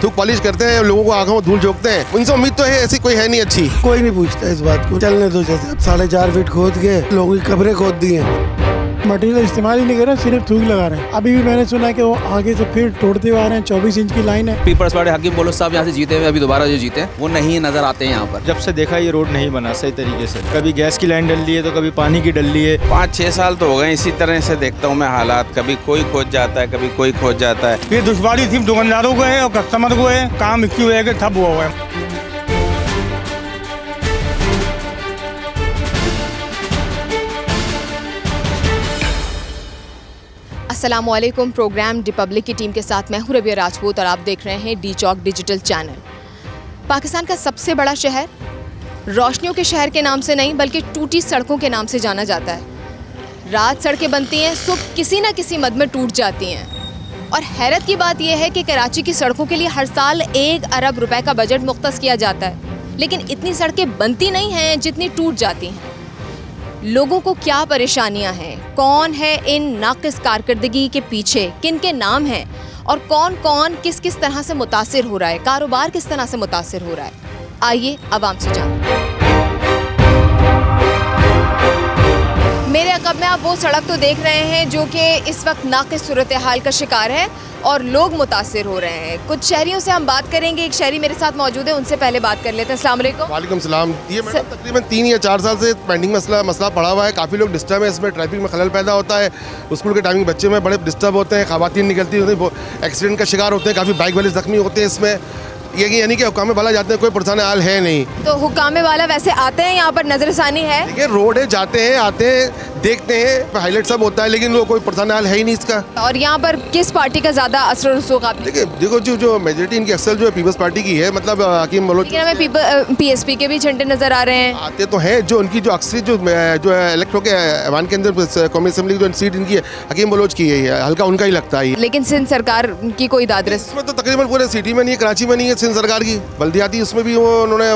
थूक पॉलिश करते हैं, लोगों को आंखों में धूल झोंकते हैं। उनसे उम्मीद तो है ऐसी कोई है नहीं अच्छी। कोई नहीं पूछता इस बात को, चलने दो। जैसे 4.5 फीट खोद के लोगों की कब्रें खोद दी हैं। मटेरियल इस्तेमाल ही नहीं कर रहे, सिर्फ थूक लगा रहे हैं। अभी भी मैंने सुना है कि वो आगे से फिर तोड़ते हुए आ रहे हैं। 24 इंच की लाइन है। पीपल्स पार्टी हकीम बोलो साहब यहाँ से जीते हुए अभी दोबारा जो जीते वो नहीं नजर आते हैं यहाँ पर। जब से देखा ये रोड नहीं बना सही तरीके से, कभी गैस की लाइन डल रही है तो कभी पानी की डल रही है। 5-6 साल तो हो गए इसी तरह से देखता हूँ मैं हालात, कभी कोई खोज जाता है, कभी कोई खोज जाता है। ये दुश्वारी सिर्फ दुकानदारों को है और कस्टमर को है, काम इसकी वजह से ठप हुआ है। अस्सलामुअलैकुम। प्रोग्राम रिपब्लिक की टीम के साथ मैं हूं रबिया राजपूत और आप देख रहे हैं डी चौक डिजिटल चैनल। पाकिस्तान का सबसे बड़ा शहर रोशनियों के शहर के नाम से नहीं बल्कि टूटी सड़कों के नाम से जाना जाता है। रात सड़कें बनती हैं, सुबह किसी न किसी मद में टूट जाती हैं। और हैरत की बात यह है कि कराची की सड़कों के लिए हर साल 1 अरब रुपए का बजट मुख्तस किया जाता है, लेकिन इतनी सड़कें बनती नहीं हैं जितनी टूट जाती हैं। लोगों को क्या परेशानियां हैं, कौन है इन नाक़िस कारकर्दगी के पीछे, किन के नाम हैं और कौन कौन किस किस तरह से मुतासिर हो रहा है, कारोबार किस तरह से मुतासिर हो रहा है, आइए आवाम से जानते हैं। मेरे अक़ब में आप वो सड़क तो देख रहे हैं जो कि इस वक्त नाक़िस सूरत हाल का शिकार है और लोग मुतासिर हो रहे हैं। कुछ शहरियों से हम बात करेंगे। एक शहरी मेरे साथ मौजूद है, उनसे पहले बात कर लेते हैं। अस्सलाम वालेकुम। वालेकुम सलाम। ये मैडम तकरीबन 3 या 4 साल से पेंडिंग मसला पड़ा हुआ है। काफ़ी लोग डिस्टर्ब है, इसमें ट्रैफिक में खलल पैदा होता है। स्कूल के टाइमिंग बच्चे में बड़े डिस्टर्ब होते हैं, ख़वातीन निकलती होती हैं, एक्सीडेंट का शिकार होते हैं, काफ़ी बाइक वाले ज़ख्मी होते हैं। इसमें ये यानी कि हुक्काम वाला जाते हैं, कोई परेशान हाल है नहीं। तो हुक्काम वाला वैसे आते हैं, यहाँ पर नजरसानी है? देखिए रोड है, जाते हैं आते हैं देखते हैं, हाईलाइट सब होता है, लेकिन वो कोई परेशान हाल है ही नहीं इसका। और यहाँ पर किस पार्टी का ज़्यादा असर रसूख आप? देखो जो मेजोरिटी इनकी अक्सर जो है पीपल्स पार्टी की है, मतलब हकीम बलोच। लेकिन हमें PSP के भी झंडे नजर आ रहे हैं। आते तो हैं, जो उनकी जो अक्सर जो इलेक्ट होकर ऐवान के अंदर कौमी असम्बली की जो सीट इनकी है हकीम बलोच की है, हल्का उनका ही लगता है। लेकिन सिंध सरकार की कोई दादरस इसमें तो तकरीबन पूरे सिटी में नहीं है, कराची में नहीं है सिंध सरकार की। बल्दियाती उसमें भी वो उन्होंने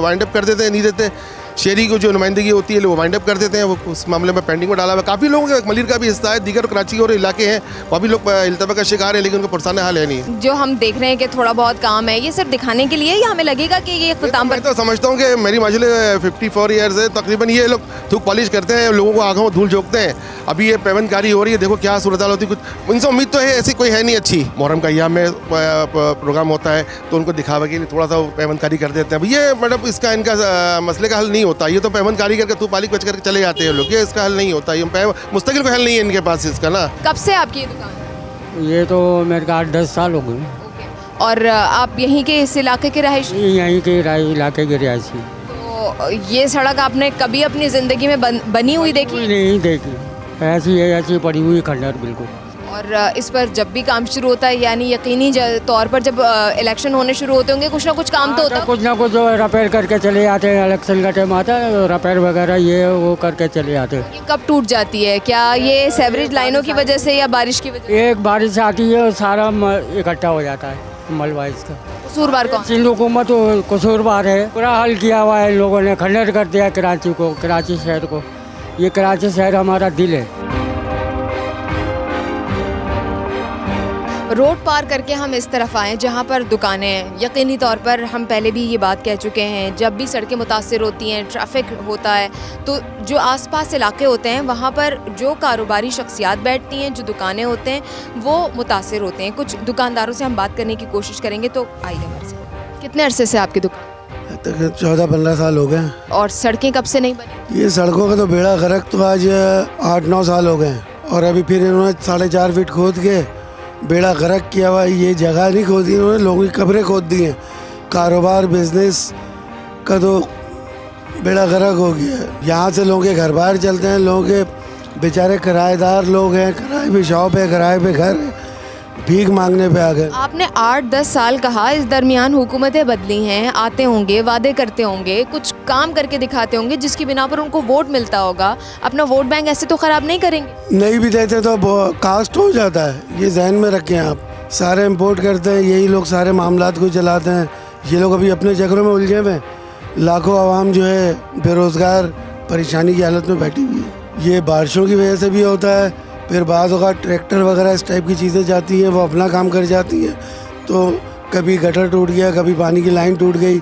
वाइंड अप कर देते हैं, नहीं देते। शहरी को जो नुमाइंदगी होती है वो वाइंड अप कर देते हैं, वो उस मामले में पेंडिंग में डाला हुआ। काफ़ी लोगों के मलिर का भी हिस्सा है, दीगर कराची और इलाके हैं वहाँ भी लोग इल्तबा का शिकार है, लेकिन उनको परेशान हाल है नहीं। जो हम देख रहे हैं कि थोड़ा बहुत काम है, ये सिर्फ दिखाने के लिए या हमें लगेगा कि ये इख्तिताम मैं तो समझता हूँ कि मेरी माजुले 54 ईयर्स है तकरीबन, ये लोग थूक पॉलिश करते हैं, लोगों को आंखों में धूल झोंकते हैं। अभी ये पेवनकारी हो रही है, देखो क्या सूरत हाल होती है। कुछ उनसे उम्मीद तो है ऐसी कोई है नहीं अच्छी। मुहर्रम का अय्याम में प्रोग्राम होता है तो उनको दिखावे के लिए थोड़ा सा पेवनकारी कर देते हैं। ये मैडम इसका इनका मसले का हल नहीं होता। ये तो पेवनकारी करके तू पालिक बच करके चले जाते हैं लोग, ये इसका हल नहीं होता। ये मुस्तकिल का हल नहीं है इनके पास इसका ना। कब से आपकी ये दुकान? ये तो मेरे का 8-10 साल हो गए। और आप यहीं के इस इलाके के रहायशी? यहीं के इलाके के रिहायशी। तो ये सड़क आपने कभी अपनी ज़िंदगी में बनी हुई देखी? नहीं देखी, ऐसी पड़ी हुई खंडर बिल्कुल। और इस पर जब भी काम शुरू होता है, यानी यकीनी तौर पर जब इलेक्शन होने शुरू होते होंगे, कुछ ना कुछ काम तो होता है? कुछ ना कुछ रिपेयर करके चले जाते हैं। इलेक्शन का टाइम आता है, रिपेयर वगैरह ये वो करके चले जाते हैं। ये कब टूट जाती है? क्या ये सेवरेज लाइनों की वजह से या बारिश की वजह से? एक बारिश आती है सारा इकट्ठा हो जाता है मलबा इसका। कसूरवार कौन? सिंध हुकूमत कसूरवार है। पूरा हल किया हुआ है इन लोगों ने, खंडर कर दिया कराची को, कराची शहर को। ये कराची शहर हमारा दिल है। रोड पार करके हम इस तरफ आए जहाँ पर दुकानें हैं। यकीनी तौर पर हम पहले भी ये बात कह चुके हैं, जब भी सड़कें मुतासिर होती हैं, ट्रैफिक होता है, तो जो आसपास इलाके होते हैं वहाँ पर जो कारोबारी शख्सियात बैठती हैं, जो दुकानें होते हैं, वो मुतासिर होते हैं। कुछ दुकानदारों से हम बात करने की कोशिश करेंगे, तो आइए हमारे साथ। कितने अरसे से आपकी दुकान? 14-15 साल हो गए। और सड़कें कब से नहीं बनी? ये सड़कों का तो बेड़ा गर्क तो आज 8-9 साल हो गए। और अभी फिर इन्होंने 4.5 फीट खोद के बेड़ा गर्क किया हुआ। ये जगह नहीं खोदी इन्होंने, लोगों की कब्रें खोद दी हैं। कारोबार बिजनेस का तो बेड़ा गर्क हो गया है। यहाँ से लोगों के घर बाहर चलते हैं, लोगों के बेचारे किराएदार लोग हैं, किराए पे शॉप है, किराए पे घर है, भीख मांगने पे आ गए। आपने 8-10 साल कहा, इस दरमियान हुकूमतें बदली हैं, आते होंगे, वादे करते होंगे, कुछ काम करके दिखाते होंगे जिसकी बिना पर उनको वोट मिलता होगा। अपना वोट बैंक ऐसे तो ख़राब नहीं करेंगे? नहीं भी देते तो कास्ट हो जाता है, ये जहन में रखें आप। सारे इंपोर्ट करते हैं, यही लोग सारे मामलात को चलाते हैं। ये लोग अभी अपने चक्करों में उलझे हुए, लाखों आवाम जो है बेरोज़गार परेशानी की हालत में बैठी हुई है। ये बारिशों की वजह से भी होता है, फिर बाज़ औक़ात ट्रैक्टर वगैरह इस टाइप की चीज़ें जाती हैं, वो अपना काम कर जाती हैं, तो कभी गटर टूट गया, कभी पानी की लाइन टूट गई,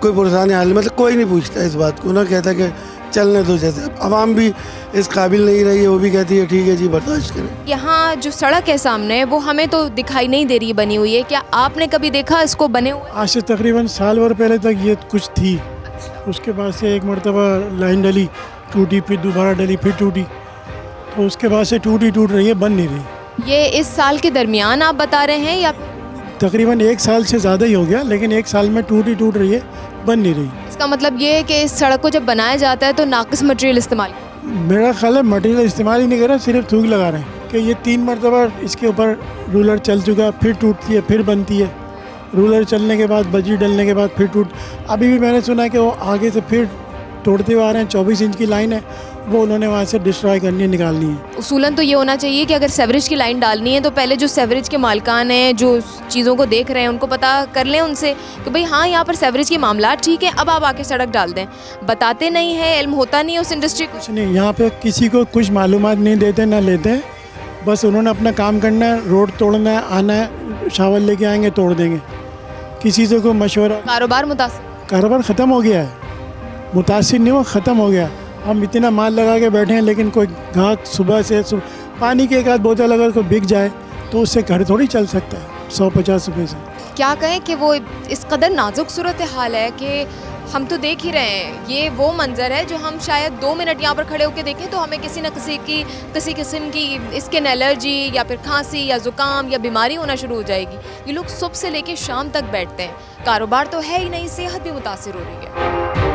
कोई पुरसाने हाल, मतलब कोई नहीं पूछता इस बात को ना, कहता कि चलने दो। जैसे आवाम भी इस काबिल नहीं रही है, वो भी कहती है ठीक है जी बर्दाश्त करें। यहाँ जो सड़क है सामने वो हमें तो दिखाई नहीं दे रही बनी हुई है, क्या आपने कभी देखा इसको बने हुए? आज से तकरीबन साल भर पहले तक ये कुछ थी, उसके बाद से एक मरतबा लाइन डली, टूटी, फिर दोबारा डली, फिर टूटी, तो उसके बाद से टूट रही है, बन नहीं रही। ये इस साल के दरमियान आप बता रहे हैं या तकरीबन एक साल से ज़्यादा ही हो गया, लेकिन एक साल में टूट रही है, बन नहीं रही। इसका मतलब ये है कि इस सड़क को जब बनाया जाता है तो नाकिस मटेरियल इस्तेमाल? मेरा ख्याल है मटेरियल इस्तेमाल ही नहीं कर रहा, सिर्फ थूक लगा रहे हैं कि ये 3 मरतबा इसके ऊपर रूलर चल चुका, फिर टूटती है, फिर बनती है, रूलर चलने के बाद, बजी डलने के बाद फिर टूट। अभी भी मैंने सुना है कि वो आगे से फिर तोड़ते हुए आ रहे हैं। 24 इंच की लाइन है, वो उन्होंने वहाँ से डिस्ट्रॉय करनी है, निकालनी है। उसूलन तो ये होना चाहिए कि अगर सेवरेज की लाइन डालनी है तो पहले जो सेवरेज के मालिकान हैं, जो चीज़ों को देख रहे हैं, उनको पता कर लें उनसे कि भाई हाँ यहाँ पर सेवरेज के मामला ठीक है, अब आप आके सड़क डाल दें। बताते नहीं है, इल्म होता नहीं है उस इंडस्ट्री को। कुछ नहीं, यहाँ पे किसी को कुछ मालूमात नहीं देते ना लेते हैं, बस उन्होंने अपना काम करना है, रोड तोड़ना है, आना है, शावल लेके आएंगे, तोड़ देंगे, किसी से कोई मशवरा। कारोबार मुतासिर? कारोबार ख़त्म हो गया है, मुतासिर नहीं, वो ख़त्म हो गया। हम इतना माल लगा के बैठे हैं, लेकिन कोई ग्राहक सुबह से पानी की एक आध बोतल अगर कोई बिक जाए तो उससे घर थोड़ी चल सकता है 150 रुपये से। क्या कहें कि वो इस कदर नाजुक सूरत हाल है कि हम तो देख ही रहे हैं, ये वो मंजर है जो हम शायद 2 मिनट यहाँ पर खड़े होकर देखें तो हमें किसी न किसी किस्म की स्किन एलर्जी या फिर खांसी या ज़ुकाम या बीमारी होना शुरू हो जाएगी। ये लोग सुबह से लेकर शाम तक बैठते हैं, कारोबार तो है ही नहीं, सेहत भी मुतासिर हो रही है।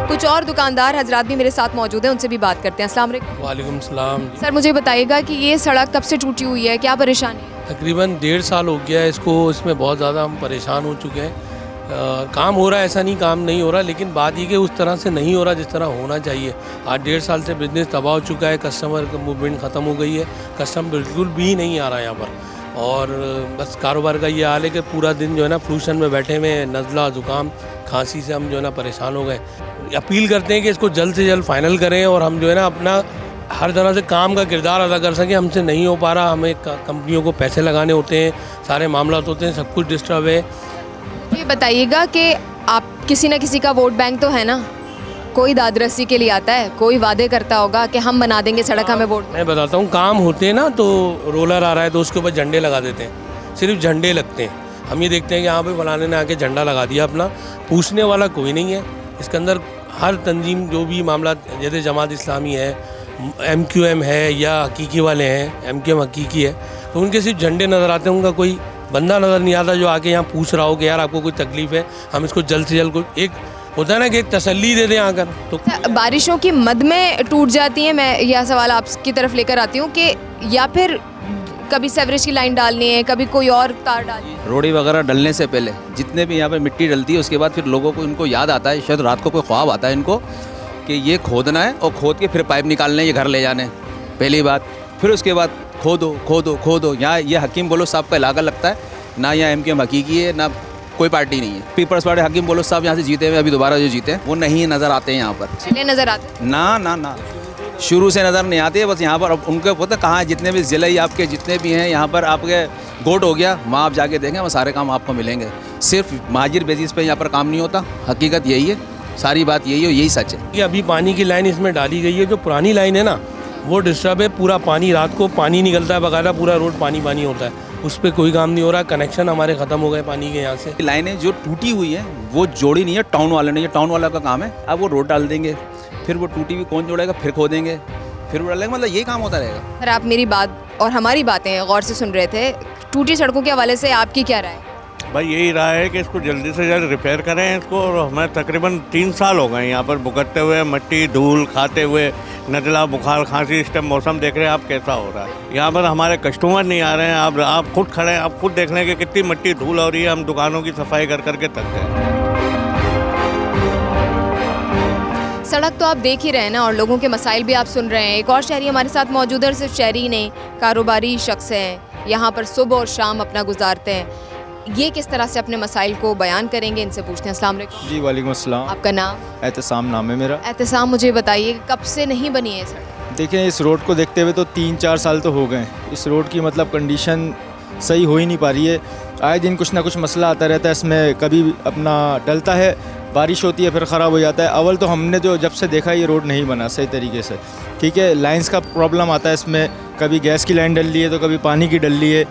कुछ और दुकानदार हजरात भी मेरे साथ मौजूद हैं, उनसे भी बात करते हैं। अस्सलाम वालेकुम। वालेकुम सलाम। सर मुझे बताइएगा कि ये सड़क कब से टूटी हुई है, क्या परेशानी है? तकरीबन 1.5 साल हो गया है इसको, इसमें बहुत ज़्यादा हम परेशान हो चुके हैं। काम हो रहा है, ऐसा नहीं काम नहीं हो रहा, लेकिन बात ये कि उस तरह से नहीं हो रहा जिस तरह होना चाहिए। आज 1.5 साल से बिज़नेस तबाह हो चुका है, कस्टमर का मूवमेंट ख़त्म हो गई है, कस्टमर बिल्कुल भी नहीं आ रहा है यहाँ पर। और बस कारोबार का ये हाल है कि पूरा दिन जो है ना फ्लूशन में बैठे हुए हैं, नज़ला ज़ुकाम खांसी से हम जो है ना परेशान हो गए। अपील करते हैं कि इसको जल्द से जल्द फाइनल करें और हम जो है ना अपना हर तरह से काम का किरदार अदा कर सकें। हमसे नहीं हो पा रहा, हमें कंपनियों को पैसे लगाने होते हैं, सारे मामला होते हैं, सब कुछ डिस्टर्ब है। ये बताइएगा कि आप किसी न किसी का वोट बैंक तो है ना, कोई दादरसी के लिए आता है, कोई वादे करता होगा कि हम बना देंगे सड़क, हमें वोट। मैं बताता हूँ, काम होते हैं ना तो रोलर आ रहा है तो उसके ऊपर झंडे लगा देते हैं, सिर्फ झंडे लगते हैं। हम ये देखते हैं कि यहाँ पे फलाने ने आके झंडा लगा दिया अपना, पूछने वाला कोई नहीं है। इसके अंदर हर तंजीम जो भी मामला, जैसे जमात इस्लामी है, MQM है या हकीकी वाले हैं, MQM हकीकी है, तो उनके सिर्फ झंडे नज़र आते हैं, उनका कोई बंदा नज़र नहीं आता जो आके यहाँ पूछ रहा हो कि यार आपको कोई तकलीफ़ है, हम इसको जल्द से जल्द, कोई एक होता है ना कि एक तसल्ली दे दें आकर। तो बारिशों की मद में टूट जाती हैं, मैं यह सवाल आपकी तरफ लेकर आती हूँ कि या फिर कभी सेवरेज की लाइन डालनी है, कभी कोई और तार डालनी है। रोड़ी वगैरह डलने से पहले जितने भी यहाँ पे मिट्टी डलती है, उसके बाद फिर लोगों को इनको याद आता है, शायद रात को कोई ख्वाब आता है इनको कि ये खोदना है और खोद के फिर पाइप निकालने, ये घर ले जाने, पहली बात। फिर उसके बाद खोदो। यहाँ ये हकीम बोलो साहब का इलाका लगता है ना, यहाँ MQM हकीकी है ना कोई पार्टी नहीं है। पीपल्स पार्टी हकीम बोलो साहब यहाँ से जीते हुए, अभी दोबारा जो जीते वो नहीं नज़र आते हैं यहाँ पर। चले नज़र आते ना शुरू से नज़र नहीं आते, बस यहाँ पर अब उनके पता कहाँ जितने भी ज़िले आपके जितने भी हैं यहाँ पर, आपके गोट हो गया, वहाँ आप जाके देखें, वो सारे काम आपको मिलेंगे। सिर्फ माजिर बेसिस पे यहाँ पर काम नहीं होता, हकीकत यही है, सारी बात यही है, यही सच है। कि अभी पानी की लाइन इसमें डाली गई है, जो पुरानी लाइन है ना वो डिस्टर्ब है, पूरा पानी रात को पानी निकलता है बकायदा, पूरा रोड पानी होता है, उस पर कोई काम नहीं हो रहा। कनेक्शन हमारे ख़त्म हो गए पानी के यहाँ से। लाइनें जो टूटी हुई हैं वो जोड़ी नहीं है टाउन वाले ने, ये टाउन वाला का काम है। अब वो रोड डाल देंगे, फिर वो टूटी हुई कौन जोड़ेगा, फिर खोदेंगे, फिर वो डालेंगे, मतलब यही काम होता रहेगा। सर आप मेरी बात और हमारी बातें गौर से सुन रहे थे, टूटी सड़कों के हवाले से आपकी क्या राय है? भाई यही रहा है कि इसको जल्दी से जल्द रिपेयर करें इसको, और हमें तकरीबन 3 साल हो गए यहाँ पर भुगतते हुए, मट्टी धूल खाते हुए, नज़ला बुखार खांसी, इस टाइम मौसम देख रहे हैं आप कैसा हो रहा है। यहाँ पर हमारे कस्टमर नहीं आ रहे हैं, आप खुद खड़े हैं, आप खुद देख लें कि कितनी मट्टी धूल हो रही है, हम दुकानों की सफाई कर करके थक गए। सड़क तो आप देख ही रहे हैं ना, और लोगों के मसाइल भी आप सुन रहे हैं। एक और शहरी हमारे साथ मौजूद है, सिर्फ शहरी नहीं, कारोबारी शख्स हैं, यहाँ पर सुबह और शाम अपना गुजारते हैं। ये किस तरह से अपने मसाइल को बयान करेंगे, इनसे पूछते हैं। अस्सलाम वालेकुम। जी वालेकुम अस्सलाम। आपका नाम? एहतसाम नाम है मेरा। एहतसाम, मुझे बताइए कब से नहीं बनी है सड़क? देखें, इस रोड को देखते हुए तो 3-4 साल तो हो गए। इस रोड की मतलब कंडीशन सही हो ही नहीं पा रही है। आए दिन कुछ ना कुछ मसला आता रहता है इसमें, कभी अपना डलता है, बारिश होती है फिर ख़राब हो जाता है। अव्वल तो हमने जो जब से देखा ये रोड नहीं बना सही तरीके से, ठीक है। लाइंस का प्रॉब्लम आता है इसमें, कभी गैस की लाइन डल रही है तो कभी पानी की डल रही है,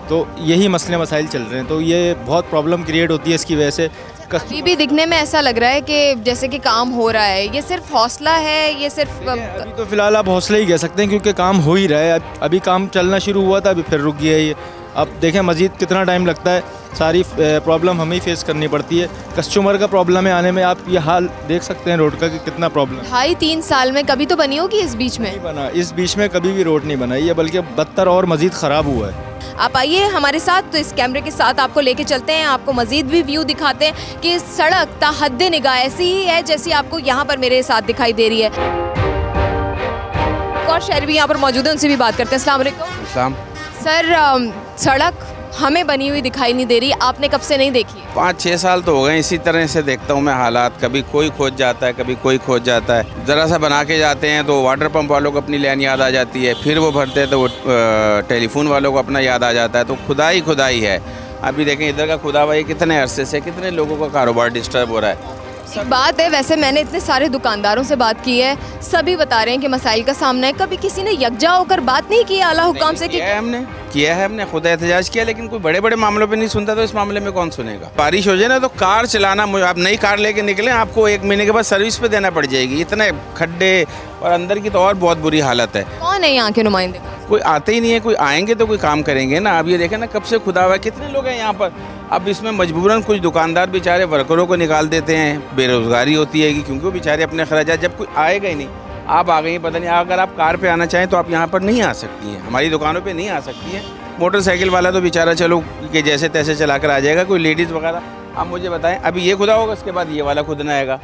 तो यही मसले मसाइल चल रहे हैं। तो ये बहुत प्रॉब्लम क्रिएट होती है इसकी वजह से। अभी भी दिखने में ऐसा लग रहा है कि जैसे कि काम हो रहा है, ये सिर्फ हौसला है, ये सिर्फ अभी तो फ़िलहाल आप हौसला ही कह सकते हैं क्योंकि काम हो ही रहा है। अभी काम चलना शुरू हुआ था, अभी फिर रुक गया ये। अब देखें मज़ीद कितना टाइम लगता है, सारी प्रॉब्लम हमें ही फेस करनी पड़ती है। कस्टमर का प्रॉब्लम है आने में, आप ये हाल देख सकते हैं रोड का कि कितना प्रॉब्लम है। 2.5-3 साल में कभी तो बनी होगी इस बीच में? नहीं बना, इस बीच में कभी भी रोड नहीं बनाई है, बल्कि बदतर और मज़ीद ख़राब हुआ है। आप आइए हमारे साथ, तो इस कैमरे के साथ आपको लेके चलते हैं, आपको मजीद भी व्यू दिखाते हैं कि सड़क ताहद्दे निगाह ऐसी ही है जैसी आपको यहाँ पर मेरे साथ दिखाई दे रही है। एक और शहरी भी यहाँ पर मौजूद है, उनसे भी बात करते हैं। अस्सलाम वालेकुम। इस्लाम सर, सड़क हमें बनी हुई दिखाई नहीं दे रही, आपने कब से नहीं देखी है? 5-6 साल तो हो गए इसी तरह से देखता हूँ मैं हालात। कभी कोई खोज जाता है, कभी कोई खोज जाता है। ज़रा सा बना के जाते हैं तो वाटर पंप वालों को अपनी लाइन याद आ जाती है, फिर वो भरते हैं तो वो टेलीफोन वालों को अपना याद आ जाता है। तो खुदाई है। अभी देखें इधर का खुदा भाई कितने अरसे से कितने लोगों का कारोबार डिस्टर्ब हो रहा है। एक बात है, वैसे मैंने इतने सारे दुकानदारों से बात की है, सभी बता रहे हैं कि मसाइल का सामना है। कभी किसी ने यकजा होकर बात नहीं की आला हुकाम से कि किया है हमने खुद एहतजाज किया, लेकिन कोई बड़े बड़े मामलों पे नहीं सुनता। तो इस मामले में कौन सुनेगा? बारिश हो जाए ना तो कार चलाना, आप नई कार लेके निकले, आपको 1 महीने के बाद सर्विस पे देना पड़ जाएगी। इतने खड्डे और अंदर की तो और बहुत बुरी हालत है। कौन है यहाँ के नुमाइंदे? कोई आते ही नहीं है। कोई आएंगे तो कोई काम करेंगे ना। अब ये देखें ना, कब से खुदा हुआ कितने लोग हैं यहाँ पर। अब इसमें मजबूरन कुछ दुकानदार बेचारे वर्करों को निकाल देते हैं, बेरोज़गारी होती है क्योंकि वो बेचारे अपने खर्चात, जब कोई आएगा ही नहीं। आप आ गई, पता नहीं, अगर आप कार पे आना चाहें तो आप यहाँ पर नहीं आ सकती हैं, हमारी दुकानों पे नहीं आ सकती हैं। मोटरसाइकिल वाला तो बेचारा चलो कि जैसे तैसे चला कर आ जाएगा। कोई लेडीज़ वगैरह, आप मुझे बताएं, अभी ये खुदा होगा उसके बाद ये वाला खुदना आएगा,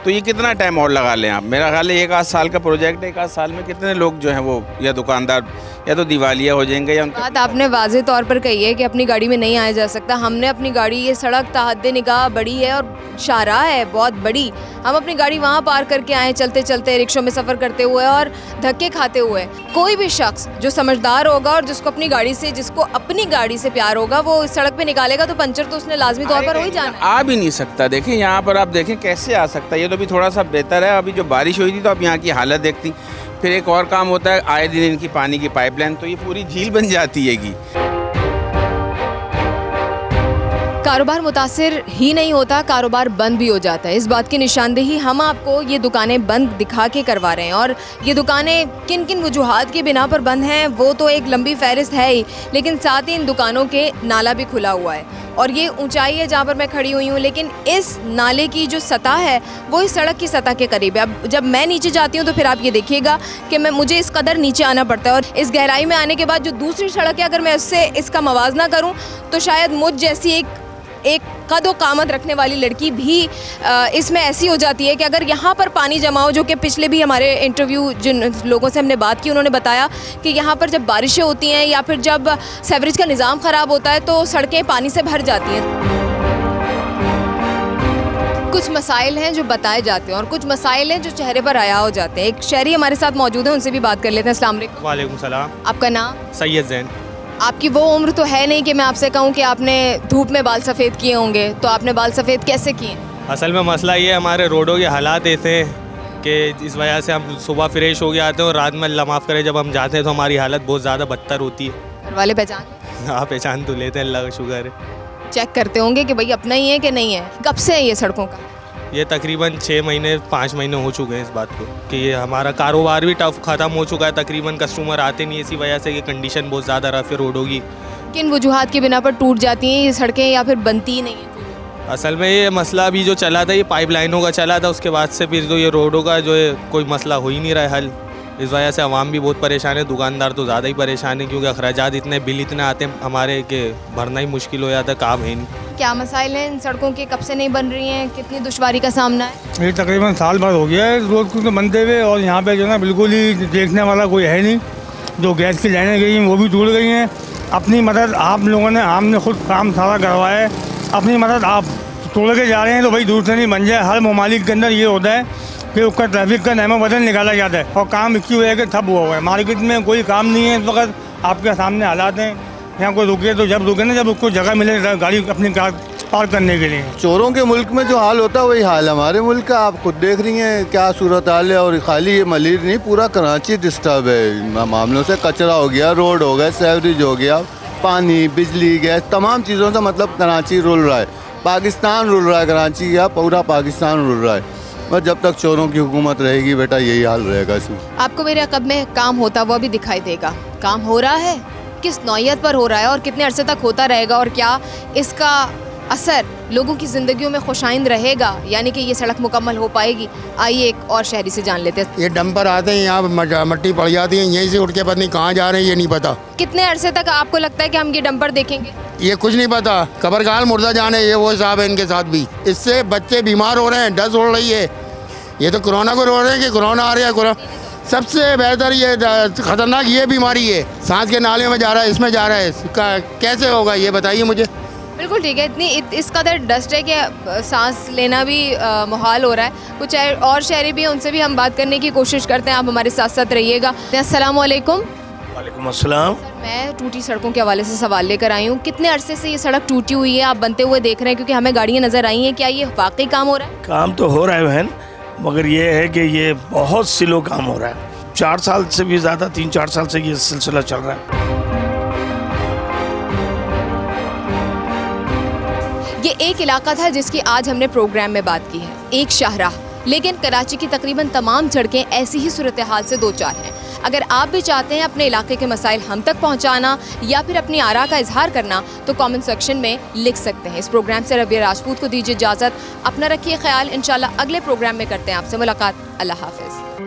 तो ये कितना टाइम और लगा लें आप? मेरा ख्याल है 1 आध साल का प्रोजेक्ट है। 1 आध साल में कितने लोग जो हैं वो या दुकानदार या तो दिवालिया हो जाएंगे या बात आपने वाज़ेह तौर पर कही है कि अपनी गाड़ी में नहीं आया जा सकता। हमने अपनी गाड़ी, ये सड़क ताहद्दे निगाह बड़ी है और शाहराह है बहुत बड़ी, हम अपनी गाड़ी वहाँ पार करके आए चलते चलते, रिक्शों में सफ़र करते हुए और धक्के खाते हुए। कोई भी शख्स जो समझदार होगा और जिसको अपनी गाड़ी से प्यार होगा, वो इस सड़क पे निकालेगा तो पंचर तो उसने लाजमी तौर पर हो ही जाना। आ भी नहीं सकता। देखिए यहाँ पर आप देखें कैसे आ सकता है। ये तो भी थोड़ा सा बेहतर है। अभी जो बारिश हुई थी तो अब यहाँ की हालत देखती। फिर एक और काम होता है, आए दिन इनकी पानी की पाइपलाइन, तो ये पूरी झील बन जाती हैगी। कारोबार मुतासिर ही नहीं होता, कारोबार बंद भी हो जाता है। इस बात की निशानदेही हम आपको ये दुकानें बंद दिखा के करवा रहे हैं। और ये दुकानें किन किन वजूहात की बिना पर बंद हैं वो तो एक लंबी फहरिस्त है ही, लेकिन साथ ही इन दुकानों के नाला भी खुला हुआ है और ये ऊंचाई है जहाँ पर मैं खड़ी हुई हूँ, लेकिन इस नाले की जो सतह है वो इस सड़क की सतह के करीब है। अब जब मैं नीचे जाती हूँ तो फिर आप ये देखिएगा कि मुझे इस कदर नीचे आना पड़ता है और इस गहराई में आने के बाद जो दूसरी सड़क है, अगर मैं उससे इसका मवाजना करूँ तो शायद मुझ जैसी एक कद व कामत रखने वाली लड़की भी इसमें ऐसी हो जाती है कि अगर यहाँ पर पानी जमा हो, जो कि पिछले भी हमारे इंटरव्यू जिन लोगों से हमने बात की उन्होंने बताया कि यहाँ पर जब बारिशें होती हैं या फिर जब सीवरेज का निज़ाम ख़राब होता है तो सड़कें पानी से भर जाती हैं। कुछ मसाइल हैं जो बताए जाते हैं और कुछ मसाइल हैं जो चेहरे पर आया हो जाते हैं। एक शहरी हमारे साथ मौजूद है, उनसे भी बात कर लेते हैं। अस्सलाम वालेकुम। वालेकुम सलाम। आपका नाम? सैयद ज़ैन। आपकी वो उम्र तो है नहीं कि मैं आपसे कहूं कि आपने धूप में बाल सफ़ेद किए होंगे, तो आपने बाल सफ़ेद कैसे किए? असल में मसला ये, हमारे रोडों के हालात ऐसे हैं कि इस वजह से हम सुबह फ्रेश हो के आते हैं और रात में अल्लाह माफ़ करे जब हम जाते हैं तो हमारी हालत बहुत ज़्यादा बदतर होती है। घर वाले पहचान? हाँ, पहचान तो लेते हैं, अल्लाह का शुक्र है। चेक करते होंगे कि भाई अपना ही है कि नहीं है। कब से है ये सड़कों का? ये तकरीबन 6 महीने 5 महीने हो चुके हैं इस बात को कि ये हमारा कारोबार भी टफ ख़त्म हो चुका है। तकरीबन कस्टमर आते नहीं, इसी वजह से ये कंडीशन बहुत ज़्यादा रफ़ है रोडों की। किन वजूहात की बिना पर टूट जाती हैं ये सड़कें या फिर बनती ही नहीं है? असल में ये मसला अभी जो चला था, ये पाइप लाइनों का चला था, उसके बाद से फिर जो ये रोडों का जो है कोई मसला हो ही नहीं रहा है हल। इस वजह से आवाम भी बहुत परेशान है, दुकानदार तो ज़्यादा ही परेशान है क्योंकि अखराजात इतने, बिल इतने आते हैं हमारे कि भरना ही मुश्किल हो जाता है, काम है नहीं। क्या मसाइल हैं इन सड़कों के? कब से नहीं बन रही हैं? कितनी दुश्वारी का सामना है? ये तकरीबन साल भर हो गया है रोड को बनते हुए और यहाँ पे जो है ना बिल्कुल ही देखने वाला कोई है नहीं। जो गैस की लाइनें गई हैं वो भी टूट गई हैं। अपनी मदद आप लोगों ने, आपने खुद काम सारा करवाया है, अपनी मदद आप तोड़ के जा रहे हैं तो भाई दूर से नहीं बन जाए। हर ममालिक के अंदर ये होता है कि उसका ट्रैफिक का नैमो बदल निकाला जाता है और काम इसकी वजह से ठप हुआ है। मार्केट में कोई काम नहीं है इस वक्त, आपके सामने हालात हैं। यहाँ कोई रुके तो जब रुके ना, जब उसको जगह मिले गाड़ी अपनी कार पार्क करने के लिए। चोरों के मुल्क में जो हाल होता है वही हाल हमारे मुल्क का आप खुद देख रही हैं क्या सूरत हाल है। और खाली ये मलिर नहीं, पूरा कराची डिस्टर्ब है मामलों से। कचरा हो गया, रोड हो गया, सेवरेज हो गया, पानी, बिजली, गैस, तमाम चीज़ों से मतलब कराची रुल रहा है, पाकिस्तान रुल रहा है, कराची या पूरा पाकिस्तान रुल रहा है। बस जब तक चोरों की हुकूमत रहेगी बेटा यही हाल रहेगा इसमें। आपको मेरे अकब में काम होता हुआ भी दिखाई देगा। काम हो रहा है, किस नौयत पर हो रहा है और कितने अरसे तक होता रहेगा, और क्या इसका असर लोगों की ज़िंदगियों में खुशाइंद रहेगा, यानी कि ये सड़क मुकम्मल हो पाएगी। आइए एक और शहरी से जान लेते हैं। ये डंपर आते हैं, यहाँ मट्टी पड़ जाती है, यहीं से उठ के पता नहीं कहाँ जा रहे हैं, ये नहीं पता। कितने अरसे तक आपको लगता है कि हम ये डंपर देखेंगे? ये कुछ नहीं पता, कब्रगाल मुर्दा जाने, ये वो हिसाब है इनके साथ भी। इससे बच्चे बीमार हो रहे हैं, डस्ट उड़ रही है। ये तो कोरोना को रो रहे हैं कि कोरोना आ रहा है। कोरोना सबसे बेहतर ये ख़तरनाक ये बीमारी है, सांस के नाले में जा रहा है, इसमें जा रहा है, कैसे होगा ये बताइए मुझे। बिल्कुल ठीक है, इस कदर डस्ट है कि सांस लेना भी मुहाल हो रहा है। कुछ और शहरी भी हैं, उनसे भी हम बात करने की कोशिश करते हैं। आप हमारे साथ साथ रहिएगा। अस्सलाम वालेकुम। वालेकुम अस्सलाम। मैं टूटी सड़कों के हवाले से सवाल लेकर आई हूँ। कितने अरसे से ये सड़क टूटी हुई है, आप बनते हुए देख रहे हैं? क्योंकि हमें गाड़ियाँ नज़र आई हैं। क्या ये वाकई काम हो रहा है? काम तो हो रहा है बहन, मगर ये है कि ये बहुत स्लो काम हो रहा है। 4 साल से भी ज़्यादा, 3-4 साल से ये सिलसिला चल रहा है। ये एक इलाका था जिसकी आज हमने प्रोग्राम में बात की है, एक शाहराह। लेकिन कराची की तकरीबन तमाम सड़कें ऐसी ही सूरत हाल से दो चार हैं। अगर आप भी चाहते हैं अपने इलाके के मसाइल हम तक पहुंचाना या फिर अपनी आरा का इजहार करना, तो कमेंट सेक्शन में लिख सकते हैं। इस प्रोग्राम से रबिया राजपूत को दीजिए इजाज़त। अपना रखिए ख्याल। इंशाल्लाह अगले प्रोग्राम में करते हैं आपसे मुलाकात। अल्लाह हाफ़िज़।